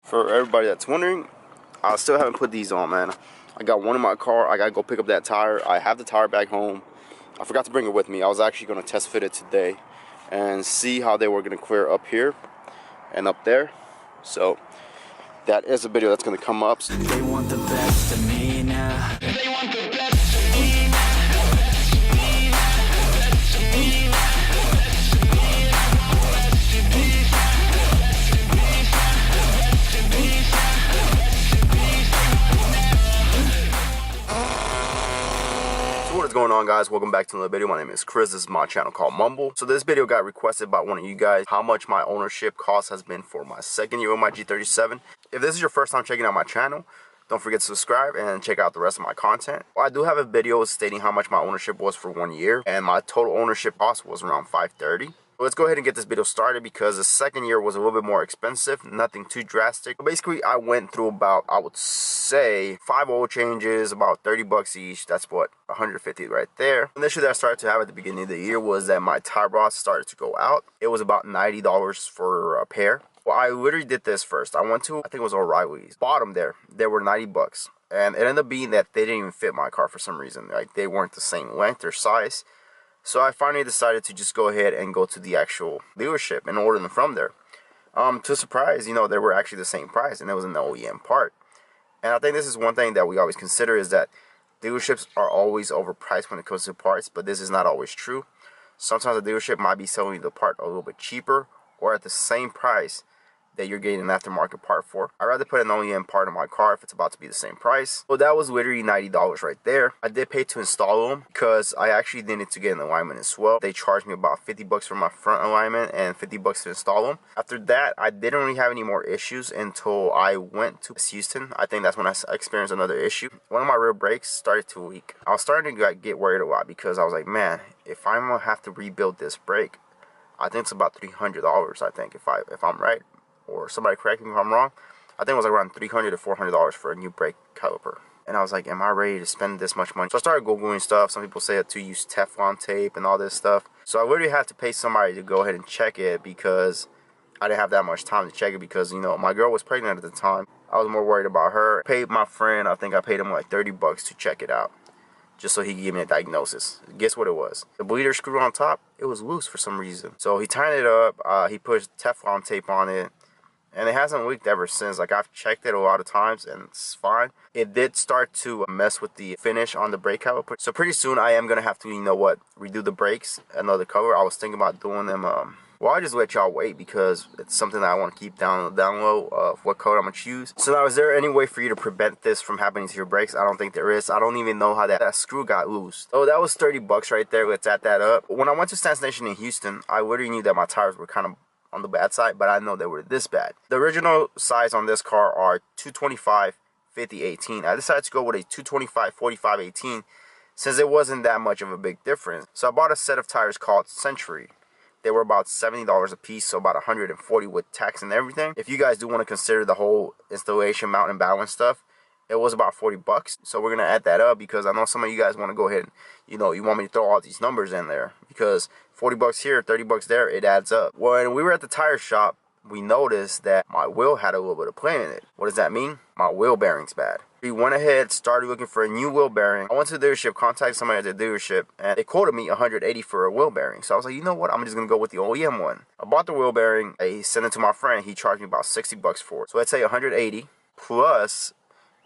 For everybody that's wondering, I still haven't put these on, man. I got one in my car. I gotta go pick up that tire. I have the tire back home. I forgot to bring it with me. I was actually gonna test fit it today and see how they were gonna clear up here and up there. So that is a video that's gonna come up. They want the best of me now. They want the best. What is going on, guys? Welcome back to another video. My name is Chris. This is my channel called Mumble. So this video got requested by one of you guys, how much my ownership cost has been for my second year with my G37. If this is your first time checking out my channel, don't forget to subscribe and check out the rest of my content. I do have a video stating how much my ownership was for 1 year, and my total ownership cost was around $530. Let's go ahead and get this video started because the second year was a little bit more expensive, nothing too drastic. But basically, I went through about, I would say, 5 oil changes, about 30 bucks each. That's what, 150 right there. The issue that I started to have at the beginning of the year was that my tie rods started to go out. It was about $90 for a pair. Well, I literally did this first. I went to, I think it was O'Reilly's. Bottom there, they were 90 bucks. And it ended up being that they didn't even fit my car for some reason. Like, they weren't the same length or size. So I finally decided to just go ahead and go to the actual dealership and order them from there. To surprise, you know, they were actually the same price, and it was an OEM part. And I think this is one thing that we always consider, is that dealerships are always overpriced when it comes to parts, but this is not always true. Sometimes a dealership might be selling you the part a little bit cheaper or at the same price that you're getting an aftermarket part for. I'd rather put an OEM part in my car if it's about to be the same price. Well, that was literally $90 right there. I did pay to install them because I actually needed to get an alignment as well. They charged me about 50 bucks for my front alignment and 50 bucks to install them. After that, I didn't really have any more issues until I went to Houston. I think that's when I experienced another issue. One of my rear brakes started to leak. I was starting to get worried a lot because I was like, man, if I'm gonna have to rebuild this brake, I think it's about $300, I think, if I'm right. Or somebody correct me if I'm wrong. I think it was like around $300 to $400 for a new brake caliper. And I was like, am I ready to spend this much money? So I started Googling stuff. Some people say to use Teflon tape and all this stuff. So I literally had to pay somebody to go ahead and check it because I didn't have that much time to check it because, you know, my girl was pregnant at the time. I was more worried about her. I paid my friend, I think I paid him like 30 bucks to check it out, just so he could give me a diagnosis. Guess what it was? The bleeder screw on top, it was loose for some reason. So he tightened it up, he pushed Teflon tape on it, and it hasn't leaked ever since. Like, I've checked it a lot of times and it's fine. It did start to mess with the finish on the brake caliper. So pretty soon I am gonna have to, you know what, redo the brakes, another cover. I was thinking about doing them, well, I just let y'all wait because it's something that I want to keep down low of what color I'm gonna choose. So now, is there any way for you to prevent this from happening to your brakes? I don't think there is. I don't even know how that screw got loose. Oh, that was 30 bucks right there. Let's add that up. When I went to Stance Nation in Houston, I literally knew that my tires were kind of on the bad side, but I know they were this bad. The original size on this car are 225 50 18. I decided to go with a 225 45 18 since it wasn't that much of a big difference. So I bought a set of tires called Century. They were about $70 a piece, so about $140 with tax and everything. If you guys do want to consider the whole installation, mount and balance stuff, it was about 40 bucks. So we're gonna add that up because I know some of you guys want to go ahead and, you know, you want me to throw all these numbers in there because 40 bucks here, 30 bucks there, it adds up. When we were at the tire shop, we noticed that my wheel had a little bit of play in it. What does that mean? My wheel bearing's bad. We went ahead, started looking for a new wheel bearing. I went to the dealership, contacted somebody at the dealership, and they quoted me $180 for a wheel bearing. So I was like, you know what? I'm just gonna go with the OEM one. I bought the wheel bearing. I sent it to my friend. He charged me about 60 bucks for it. So let's say 180 plus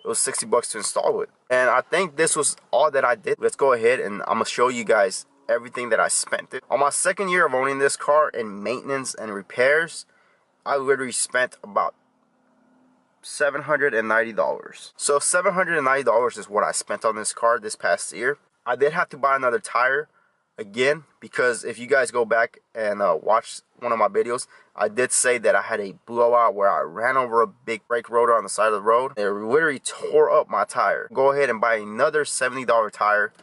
it was 60 bucks to install it. And I think this was all that I did. Let's go ahead and I'm gonna show you guys everything that I spent it. On my second year of owning this car in maintenance and repairs, I literally spent about $790. So $790 is what I spent on this car this past year. I did have to buy another tire again because if you guys go back and watch one of my videos, I did say that I had a blowout where I ran over a big brake rotor on the side of the road. It literally tore up my tire. Go ahead and buy another $70 tire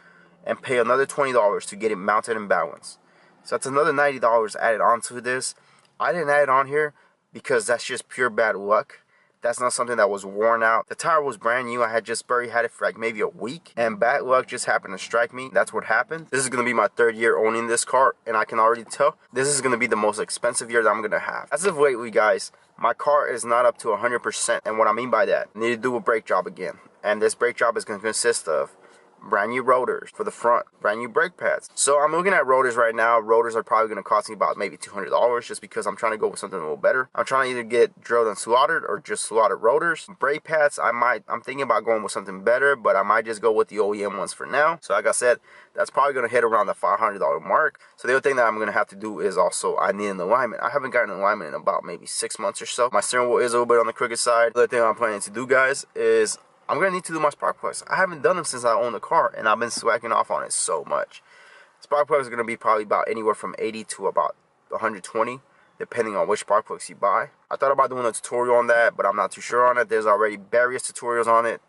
and pay another $20 to get it mounted and balanced. So that's another $90 added onto this. I didn't add it on here because that's just pure bad luck. That's not something that was worn out. The tire was brand new. I had just barely had it for like maybe a week, and bad luck just happened to strike me. That's what happened. This is going to be my 3rd year owning this car, and I can already tell this is going to be the most expensive year that I'm going to have. As of lately, guys, my car is not up to 100%, and what I mean by that, I need to do a brake job again, and this brake job is going to consist of brand new rotors for the front, brand new brake pads. So I'm looking at rotors right now. Rotors are probably going to cost me about maybe $200 just because I'm trying to go with something a little better. I'm trying to either get drilled and slaughtered or just slaughtered rotors. Brake pads, I'm thinking about going with something better, but I might just go with the OEM ones for now. So like I said, that's probably going to hit around the $500 mark. So the other thing that I'm going to have to do is also I need an alignment. I haven't gotten an alignment in about maybe 6 months or so. My steering wheel is a little bit on the crooked side. The other thing I'm planning to do, guys, is I'm going to need to do my spark plugs. I haven't done them since I owned the car, and I've been slacking off on it so much. Spark plugs are going to be probably about anywhere from 80 to about 120, depending on which spark plugs you buy. I thought about doing a tutorial on that, but I'm not too sure on it. There's already various tutorials on it.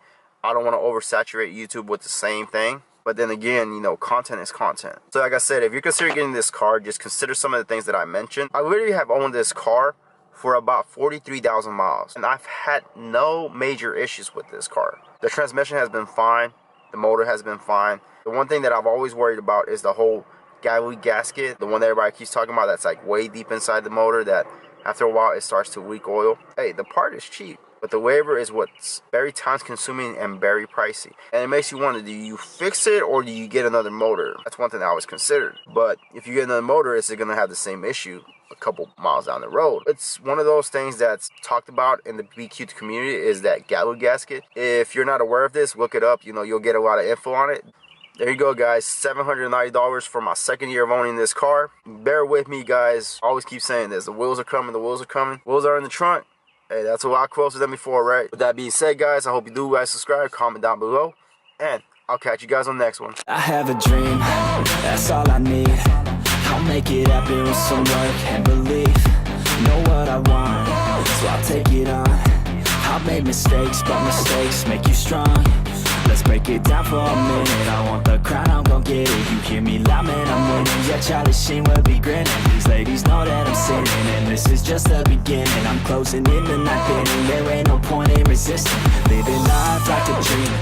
I don't want to oversaturate YouTube with the same thing. But then again, you know, content is content. So like I said, if you're considering getting this car, just consider some of the things that I mentioned. I literally have owned this car for about 43,000 miles, and I've had no major issues with this car. The transmission has been fine, the motor has been fine. The one thing that I've always worried about is the whole galley gasket, the one that everybody keeps talking about that's like way deep inside the motor that after a while it starts to leak oil. Hey, the part is cheap, but the labor is what's very time consuming and very pricey. And it makes you wonder, do you fix it or do you get another motor? That's one thing I always considered. But if you get another motor, is it going to have the same issue a couple miles down the road? It's one of those things that's talked about in the BQ community, is that galley gasket. If you're not aware of this, look it up. You know, you'll get a lot of info on it. There you go, guys. $790 for my 2nd year of owning this car. Bear with me, guys. I always keep saying this. The wheels are coming. The wheels are coming. Wheels are in the trunk. Hey, that's a lot closer than before, right? With that being said, guys, I hope you do guys subscribe, comment down below, and I'll catch you guys on the next one. I have a dream, that's all I need. I'll make it happen with some work and belief. Know what I want, so I'll take it on. I've made mistakes, but mistakes make you strong. Let's break it down for a minute. I want the crown, I'm gon' get it. You hear me loud, man, I'm winning. Yeah, Charlie Sheen will be grinning. These ladies know that I'm sinning, and this is just the beginning. I'm closing in the 9th inning. There ain't no point in resisting. Living life like a dream.